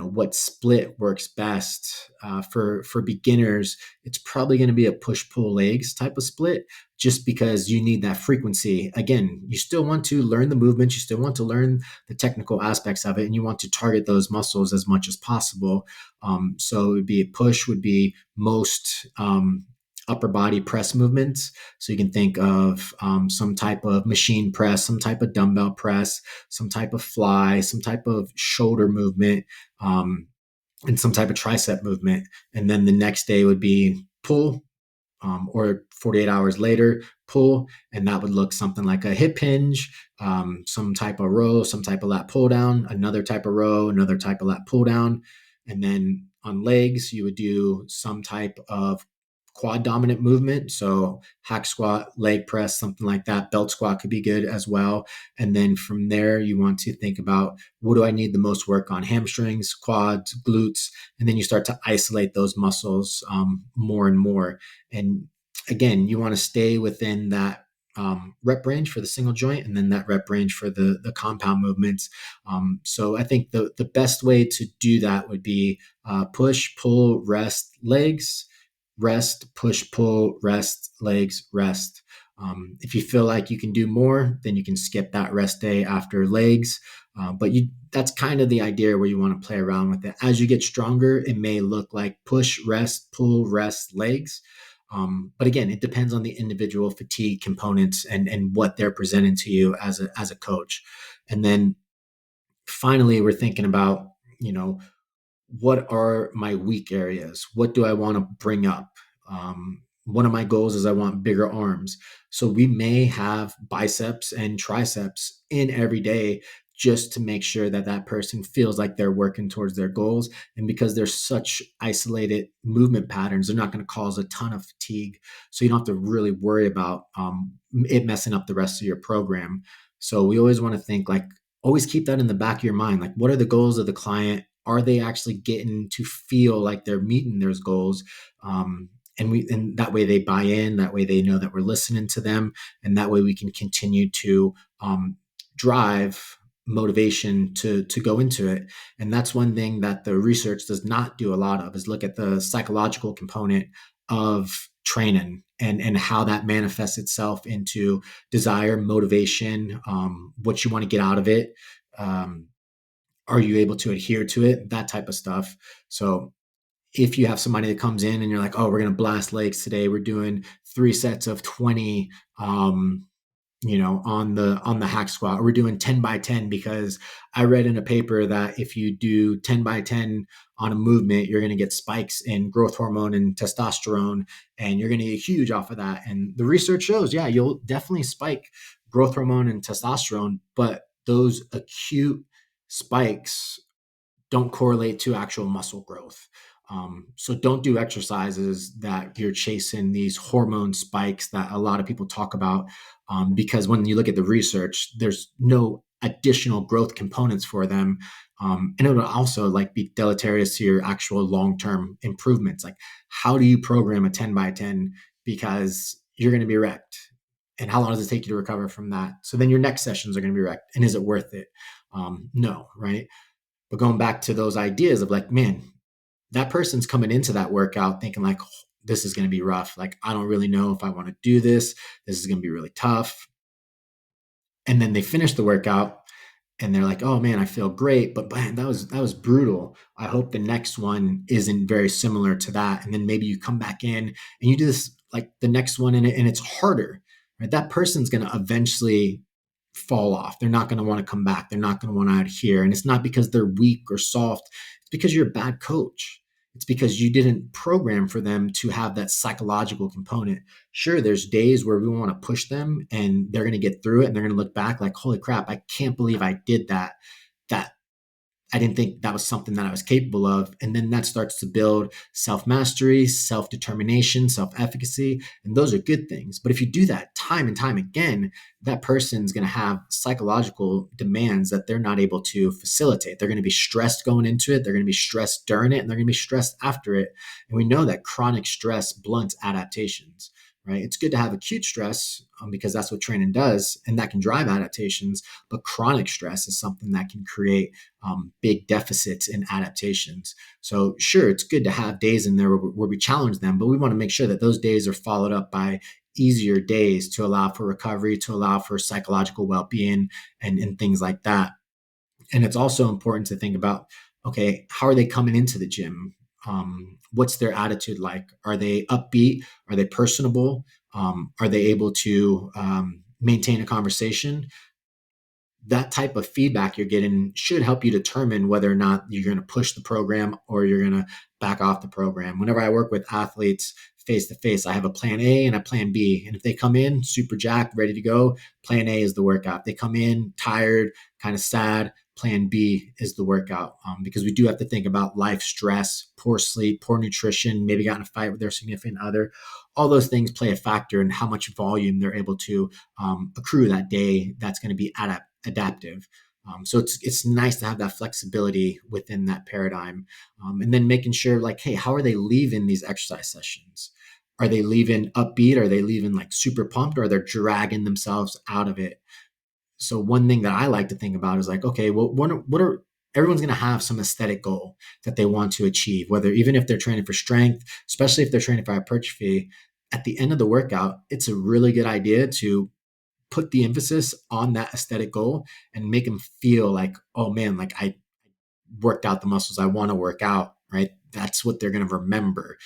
[SPEAKER 1] what split works best for beginners, it's probably going to be a push-pull legs type of split, just because you need that frequency. Again, you still want to learn the movements, you still want to learn the technical aspects of it, and you want to target those muscles as much as possible. So it would be a push would be most upper body press movements. So you can think of some type of machine press, some type of dumbbell press, some type of fly, some type of shoulder movement, and some type of tricep movement. And then the next day would be pull, or 48 hours later, pull, and that would look something like a hip hinge, some type of row, some type of lat pull down, another type of row, another type of lat pull down. And then on legs, you would do some type of quad dominant movement. So hack squat, leg press, something like that. Belt squat could be good as well. And then from there, you want to think about, what do I need the most work on? Hamstrings, quads, glutes. And then you start to isolate those muscles more and more. And again, you want to stay within that rep range for the single joint, and then that rep range for the compound movements. So I think the best way to do that would be push, pull, rest, legs, rest, push, pull, rest, legs, rest. If you feel like you can do more, then you can skip that rest day after legs. But that's kind of the idea where you want to play around with it. As you get stronger, it may look like push, rest, pull, rest, legs. But again, it depends on the individual fatigue components and what they're presenting to you as a coach. And then finally, we're thinking about, you know, what are my weak areas? What do I want to bring up? One of my goals is I want bigger arms. So we may have biceps and triceps in every day just to make sure that that person feels like they're working towards their goals. And because there's such isolated movement patterns, they're not going to cause a ton of fatigue. So you don't have to really worry about it messing up the rest of your program. So we always want to think like, always keep that in the back of your mind. Like, what are the goals of the client? Are they actually getting to feel like they're meeting those goals? And that way they buy in. That way they know that we're listening to them, and that way we can continue to drive motivation to go into it. And that's one thing that the research does not do a lot of, is look at the psychological component of training and how that manifests itself into desire, motivation, what you want to get out of it. Are you able to adhere to it? That type of stuff. So if you have somebody that comes in and you're like, oh, we're going to blast legs today, we're doing 3 sets of 20, on the hack squat. We're doing 10 by 10 because I read in a paper that if you do 10 by 10 on a movement, you're going to get spikes in growth hormone and testosterone, and you're going to get huge off of that. And the research shows, yeah, you'll definitely spike growth hormone and testosterone, but those acute spikes don't correlate to actual muscle growth. So don't do exercises that you're chasing these hormone spikes that a lot of people talk about, because when you look at the research, there's no additional growth components for them. And it would also like be deleterious to your actual long-term improvements. Like, how do you program a 10 by 10? Because you're going to be wrecked. And how long does it take you to recover from that? So then your next sessions are going to be wrecked. And is it worth it? No, right? But going back to those ideas of like, man, that person's coming into that workout thinking like, oh, this is going to be rough. Like, I don't really know if I want to do this. This is going to be really tough. And then they finish the workout and they're like, oh man, I feel great, but man, that was brutal. I hope the next one isn't very similar to that. And then maybe you come back in and you do this like the next one, and it's harder, right? That person's going to eventually fall off. They're not going to want to come back. They're not going to want to adhere. And it's not because they're weak or soft. It's because you're a bad coach. It's because you didn't program for them to have that psychological component. Sure, there's days where we want to push them and they're going to get through it and they're going to look back like, holy crap, I can't believe I did that. That I didn't think that was something that I was capable of. And then that starts to build self mastery, self determination, self efficacy. And those are good things. But if you do that time and time again, that person's going to have psychological demands that they're not able to facilitate. They're going to be stressed going into it. They're going to be stressed during it, and they're going to be stressed after it. And we know that chronic stress blunts adaptations. Right? It's good to have acute stress, because that's what training does, and that can drive adaptations. But chronic stress is something that can create big deficits in adaptations. So sure, it's good to have days in there where we challenge them, but we want to make sure that those days are followed up by easier days to allow for recovery, to allow for psychological well-being, and things like that. And it's also important to think about, okay, how are they coming into the gym? What's their attitude like? Are they upbeat? Are they personable? Are they able to maintain a conversation? That type of feedback you're getting should help you determine whether or not you're going to push the program or you're going to back off the program. Whenever I work with athletes face to face, I have a plan A and a plan B. And if they come in super jacked, ready to go, plan A is the workout. They come in tired, kind of sad, plan B is the workout. Because we do have to think about life stress, poor sleep, poor nutrition, maybe got in a fight with their significant other. All those things play a factor in how much volume they're able to accrue that day. That's going to be adaptive. So it's nice to have that flexibility within that paradigm. And then making sure like, hey, how are they leaving these exercise sessions? Are they leaving upbeat? Are they leaving like super pumped, or are they dragging themselves out of it? So one thing that I like to think about is like, okay, well, what are everyone's going to have some aesthetic goal that they want to achieve, whether even if they're training for strength, especially if they're training for hypertrophy. At the end of the workout, it's a really good idea to put the emphasis on that aesthetic goal and make them feel like, oh man, like I worked out the muscles I want to work out, right? that's what they're going to remember.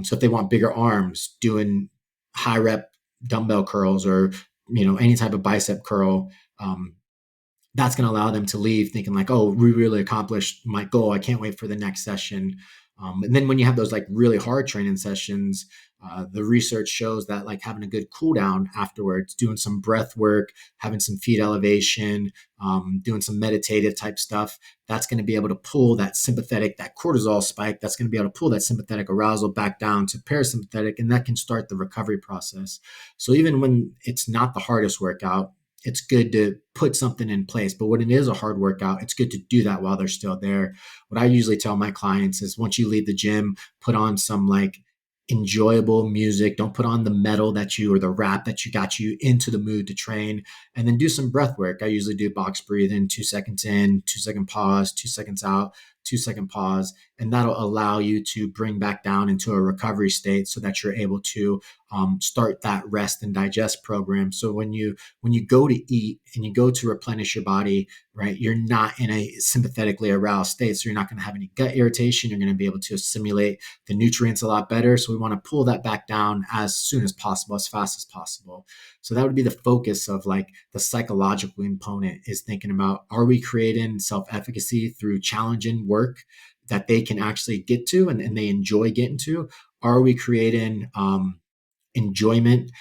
[SPEAKER 1] So if they want bigger arms, doing high rep dumbbell curls or any type of bicep curl, that's going to allow them to leave thinking like, oh, we really accomplished my goal. I can't wait for the next session. And then when you have those like really hard training sessions, the research shows that like having a good cool down afterwards, doing some breath work, having some feet elevation, doing some meditative type stuff, that's going to be able to pull that sympathetic, that cortisol spike, that's going to be able to pull that sympathetic arousal back down to parasympathetic, and that can start the recovery process. So even when it's not the hardest workout, it's good to put something in place. But when it is a hard workout, it's good to do that while they're still there. What I usually tell my clients is once you leave the gym, put on some like enjoyable music. Don't put on the metal that you or the rap that you got you into the mood to train, and then do some breath work. I usually do box breathing, 2 seconds in, 2 second pause, 2 seconds out, 2 second pause, and that'll allow you to bring back down into a recovery state so that you're able to start that rest and digest program. So when you go to eat and you go to replenish your body, right, you're not in a sympathetically aroused state. So you're not going to have any gut irritation. You're going to be able to assimilate the nutrients a lot better. So we want to pull that back down as soon as possible, as fast as possible. So that would be the focus of like the psychological component, is thinking about, are we creating self-efficacy through challenging work that they can actually get to and they enjoy getting to? Are we creating enjoyment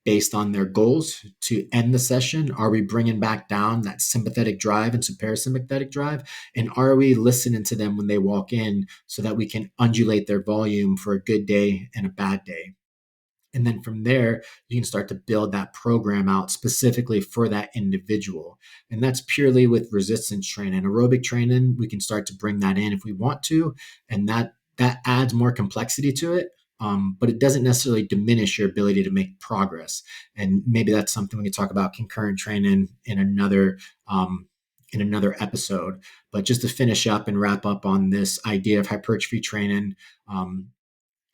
[SPEAKER 1] based on their goals to end the session? Are we bringing back down that sympathetic drive into parasympathetic drive? And are we listening to them when they walk in so that we can undulate their volume for a good day and a bad day? And then from there, you can start to build that program out specifically for that individual. And that's purely with resistance training. Aerobic training, we can start to bring that in if we want to. And that adds more complexity to it. But it doesn't necessarily diminish your ability to make progress. And maybe that's something we can talk about concurrent training in another episode. But just to finish up and wrap up on this idea of hypertrophy training,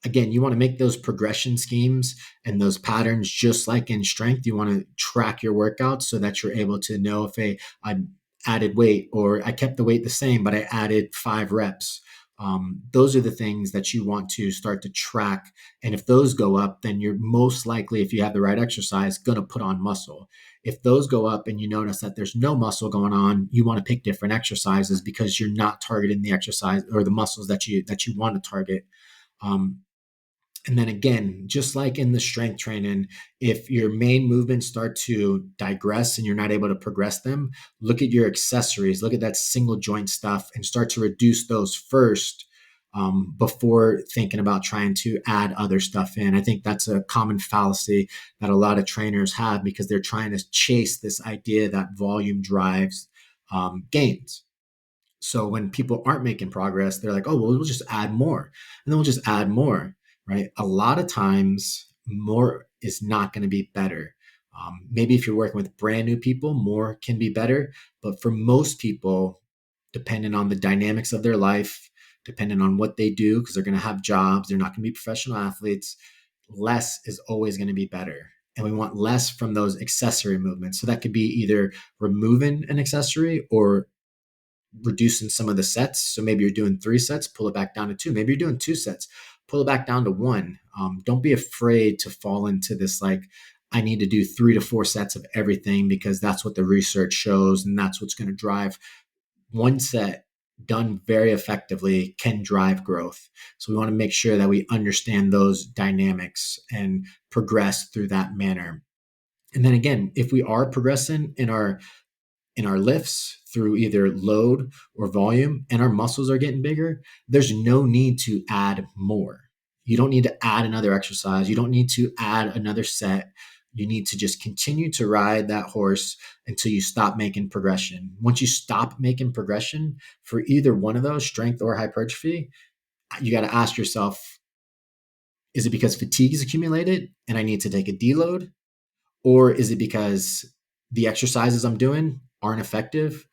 [SPEAKER 1] again, you want to make those progression schemes and those patterns just like in strength. You want to track your workouts so that you're able to know if I added weight or I kept the weight the same, but I added 5 reps. Those are the things that you want to start to track. And if those go up, then you're most likely, if you have the right exercise, going to put on muscle. If those go up and you notice that there's no muscle going on, you want to pick different exercises because you're not targeting the exercise or the muscles that you want to target. And then again, just like in the strength training, if your main movements start to digress and you're not able to progress them, look at your accessories, look at that single joint stuff and start to reduce those first before thinking about trying to add other stuff in. I think that's a common fallacy that a lot of trainers have because they're trying to chase this idea that volume drives gains. So when people aren't making progress, they're like, oh, well, we'll just add more. And then we'll just add more, right? A lot of times, more is not going to be better. Maybe if you're working with brand new people, more can be better. But for most people, depending on the dynamics of their life, depending on what they do, because they're going to have jobs, they're not going to be professional athletes, less is always going to be better. And we want less from those accessory movements. So that could be either removing an accessory or reducing some of the sets. So maybe you're doing 3 sets, pull it back down to 2. Maybe you're doing 2 sets, pull it back down to 1. Don't be afraid to fall into this like, I need to do 3 to 4 sets of everything because that's what the research shows and that's what's going to drive. 1 set done very effectively can drive growth. So we want to make sure that we understand those dynamics and progress through that manner. And then again, if we are progressing in our lifts through either load or volume and our muscles are getting bigger, there's no need to add more. You don't need to add another exercise. You don't need to add another set. You need to just continue to ride that horse until you stop making progression. Once you stop making progression for either one of those, strength or hypertrophy, you got to ask yourself, is it because fatigue is accumulated and I need to take a deload? Or is it because the exercises I'm doing aren't effective?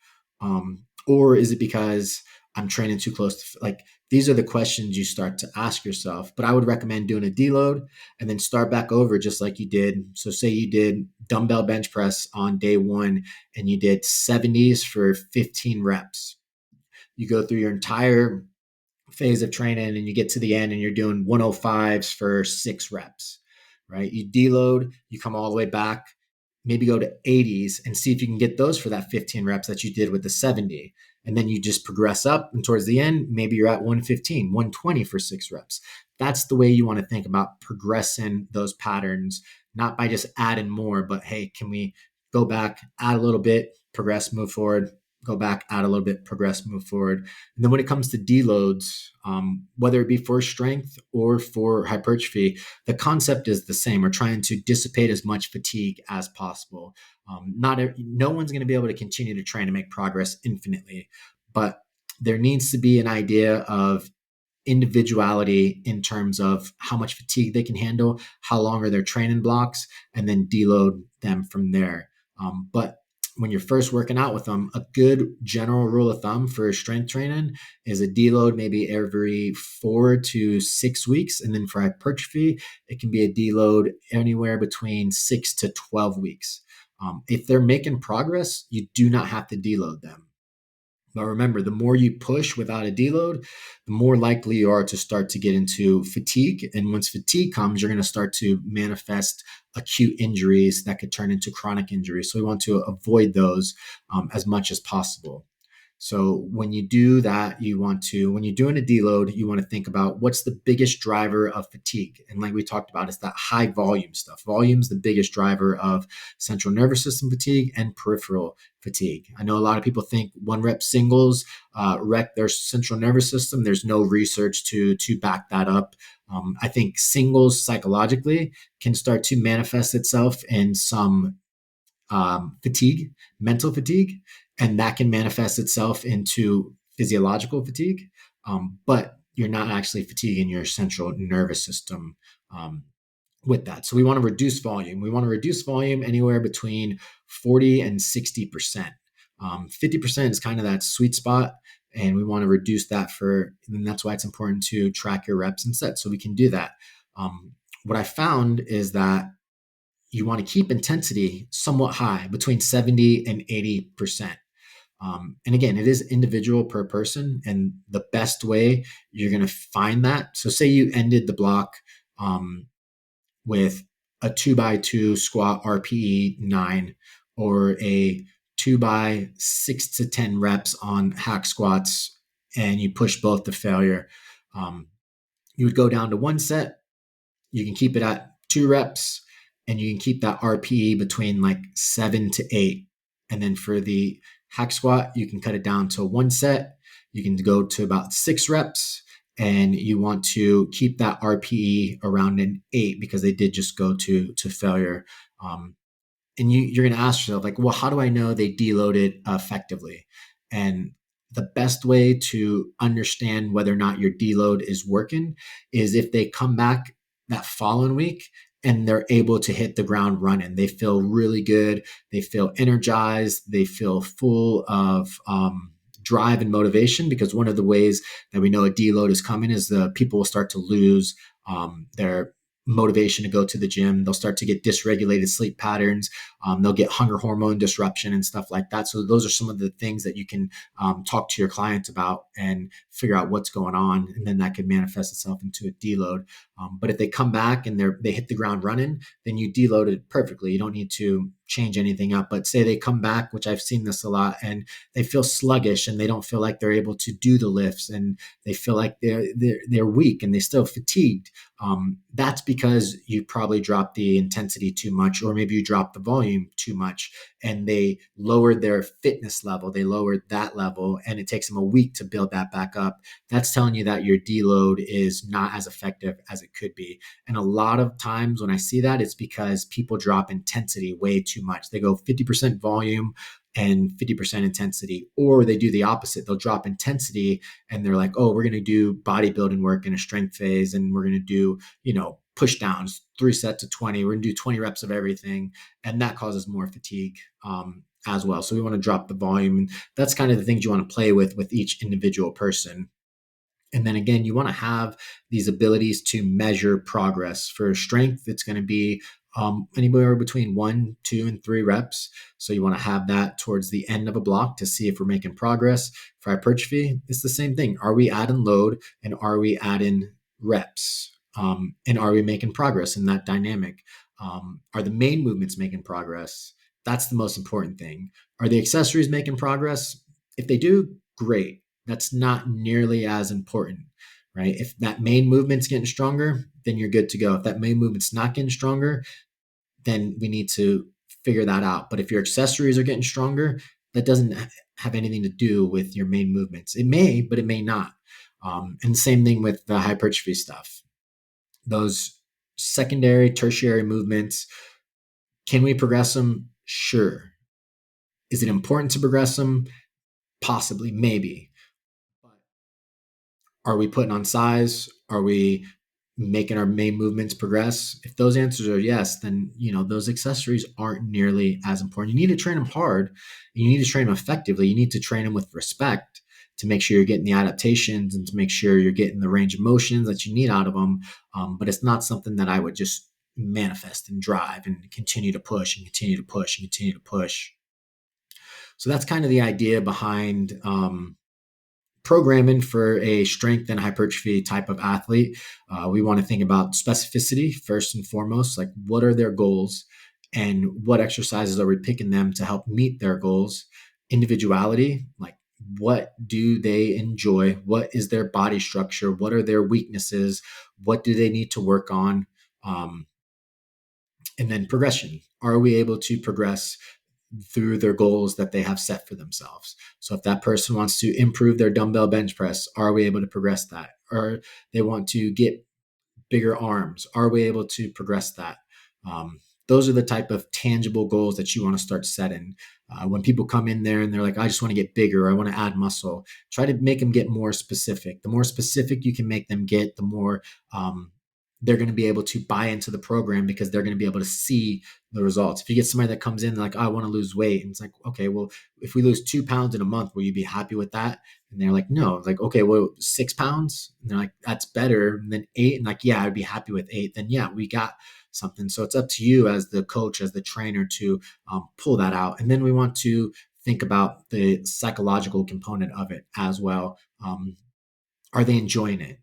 [SPEAKER 1] Or is it because I'm training too close to, like, these are the questions you start to ask yourself. But I would recommend doing a deload and then start back over just like you did. So say you did dumbbell bench press on day 1 and you did 70s for 15 reps. You go through your entire phase of training and you get to the end and you're doing 105s for 6 reps, right? You deload, you come all the way back, maybe go to 80s and see if you can get those for that 15 reps that you did with the 70. And then you just progress up. And towards the end, maybe you're at 115, 120 for 6 reps. That's the way you want to think about progressing those patterns, not by just adding more, but hey, can we go back, add a little bit, progress, move forward, go back, add a little bit, progress, move forward. And then when it comes to deloads, whether it be for strength or for hypertrophy, the concept is the same. We're trying to dissipate as much fatigue as possible. No one's going to be able to continue to train and make progress infinitely, but there needs to be an idea of individuality in terms of how much fatigue they can handle, how long are their training blocks, and then deload them from there. But when you're first working out with them, a good general rule of thumb for strength training is a deload maybe every 4 to 6 weeks. And then for hypertrophy, it can be a deload anywhere between 6 to 12 weeks. If they're making progress, you do not have to deload them. But remember, the more you push without a deload, the more likely you are to start to get into fatigue. And once fatigue comes, you're going to start to manifest acute injuries that could turn into chronic injuries. So we want to avoid those as much as possible. So when you do that, when you're doing a deload, you want to think about what's the biggest driver of fatigue. And like we talked about, it's that high volume stuff. Volume is the biggest driver of central nervous system fatigue and peripheral fatigue. I know a lot of people think 1 rep singles wreck their central nervous system. There's no research to back that up. I think singles psychologically can start to manifest itself in some fatigue, mental fatigue, and that can manifest itself into physiological fatigue. But you're not actually fatiguing your central nervous system with that. So we want to reduce volume. We want to reduce volume anywhere between 40 and 60%. 50% is kind of that sweet spot. And we want to reduce that and that's why it's important to track your reps and sets so we can do that. What I found is that you want to keep intensity somewhat high, between 70 and 80%. And again, it is individual per person. And the best way you're going to find that. So say you ended the block with a 2x2 squat RPE 9 or a 2x6 to 10 reps on hack squats, and you push both to failure. You would go down to 1 set. You can keep it at 2 reps, and you can keep that RPE between like 7 to 8. And then for the hack squat, you can cut it down to 1 set. You can go to about 6 reps, and you want to keep that RPE around an 8 because they did just go to failure. And you're going to ask yourself, like, well, how do I know they deloaded effectively? And the best way to understand whether or not your deload is working is if they come back that following week and they're able to hit the ground running. They feel really good. They feel energized. They feel full of drive and motivation, because one of the ways that we know a deload is coming is the people will start to lose their motivation to go to the gym. They'll start to get dysregulated sleep patterns. They'll get hunger hormone disruption and stuff like that. So those are some of the things that you can talk to your clients about and figure out what's going on. And then that could manifest itself into a deload. But if they come back and they hit the ground running, then you deloaded perfectly. You don't need to change anything up. But say they come back, which I've seen this a lot, and they feel sluggish and they don't feel like they're able to do the lifts, and they feel like they're weak and they still fatigued. That's because you probably dropped the intensity too much, or maybe you dropped the volume too much, and they lowered their fitness level. They lowered that level, and it takes them a week to build that back up. That's telling you that your deload is not as effective as it could be. And a lot of times when I see that, it's because people drop intensity way too much. They go 50% volume and 50% intensity, or they do the opposite. They'll drop intensity and they're like, oh, we're going to do bodybuilding work in a strength phase, and we're going to do, push downs, 3 sets to 20. We're going to do 20 reps of everything. And that causes more fatigue as well. So we want to drop the volume. And that's kind of the things you want to play with each individual person. And then again, you want to have these abilities to measure progress. For strength, it's going to be anywhere between 1, 2, and 3 reps. So you want to have that towards the end of a block to see if we're making progress. For hypertrophy, it's the same thing. Are we adding load and are we adding reps? And are we making progress in that dynamic? Are the main movements making progress? That's the most important thing. Are the accessories making progress? If they do, great. That's not nearly as important, right? If that main movement's getting stronger, then you're good to go. If that main movement's not getting stronger, then we need to figure that out. But if your accessories are getting stronger, that doesn't have anything to do with your main movements. It may, but it may not. And the same thing with the hypertrophy stuff. Those secondary, tertiary movements, can we progress them? Sure. Is it important to progress them? Possibly, maybe. But are we putting on size? Are we making our main movements progress? If those answers are yes, then those accessories aren't nearly as important. You need to train them hard. You need to train them effectively. You need to train them with respect to make sure you're getting the adaptations and to make sure you're getting the range of motions that you need out of them. But it's not something that I would just manifest and drive and continue to push and continue to push and continue to push. So that's kind of the idea behind programming for a strength and hypertrophy type of athlete. We want to think about specificity first and foremost, like what are their goals and what exercises are we picking them to help meet their goals. Individuality, like what do they enjoy? What is their body structure? What are their weaknesses? What do they need to work on? And then progression. Are we able to progress through their goals that they have set for themselves? So if that person wants to improve their dumbbell bench press, are we able to progress that? Or they want to get bigger arms, are we able to progress that? Those are the type of tangible goals that you want to start setting. When people come in there and they're like, I just want to get bigger, or I want to add muscle, try to make them get more specific. The more specific you can make them get, the more they're going to be able to buy into the program because they're going to be able to see the results. If you get somebody that comes in like, I want to lose weight, and it's like, okay, well, if we lose 2 pounds in a month, will you be happy with that? And they're like, no. Like, okay, well, 6 pounds. And they're like, that's better than 8. And like, yeah, I'd be happy with 8. Then yeah, we got something. So it's up to you as the coach, as the trainer, to pull that out. And then we want to think about the psychological component of it as well. Are they enjoying it?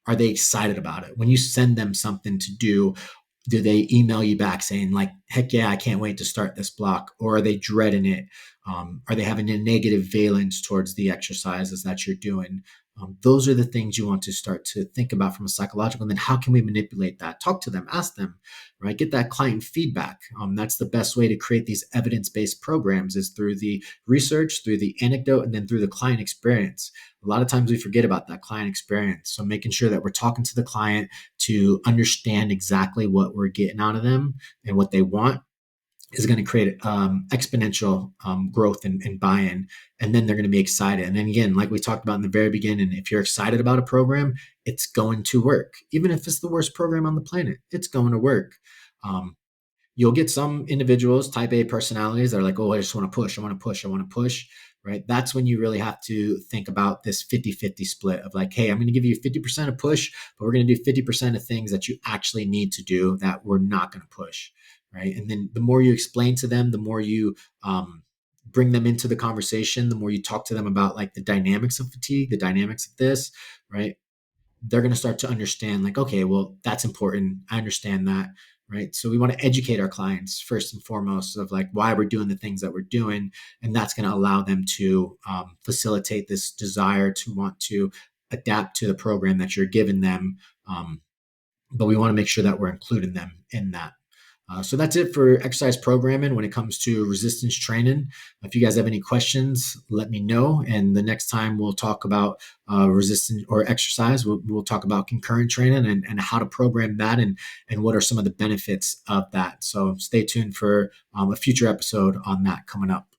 [SPEAKER 1] Are they excited about it? When you send them something to do they email you back saying like, heck yeah, I can't wait to start this block? Or are they dreading it? Are they having a negative valence towards the exercises that you're doing? Those are the things you want to start to think about from a psychological. And then how can we manipulate that? Talk to them, ask them, right? Get that client feedback. That's the best way to create these evidence-based programs, is through the research, through the anecdote, and then through the client experience. A lot of times we forget about that client experience. So making sure that we're talking to the client to understand exactly what we're getting out of them and what they want is going to create exponential growth and buy-in. And then they're going to be excited. And then again, like we talked about in the very beginning, if you're excited about a program, it's going to work. Even if it's the worst program on the planet, it's going to work. You'll get some individuals, type A personalities, that are like, oh, I just want to push, I want to push, I want to push, right? That's when you really have to think about this 50-50 split of like, hey, I'm going to give you 50% of push, but we're going to do 50% of things that you actually need to do that we're not going to push, right? And then the more you explain to them, the more you bring them into the conversation, the more you talk to them about like the dynamics of fatigue, the dynamics of this, right? They're going to start to understand like, okay, well, that's important. I understand that. Right. So we want to educate our clients first and foremost of like why we're doing the things that we're doing. And that's going to allow them to facilitate this desire to want to adapt to the program that you're giving them. But we want to make sure that we're including them in that. So that's it for exercise programming when it comes to resistance training. If you guys have any questions, let me know. And the next time we'll talk about resistance or exercise, we'll talk about concurrent training and how to program that and what are some of the benefits of that. So stay tuned for a future episode on that coming up.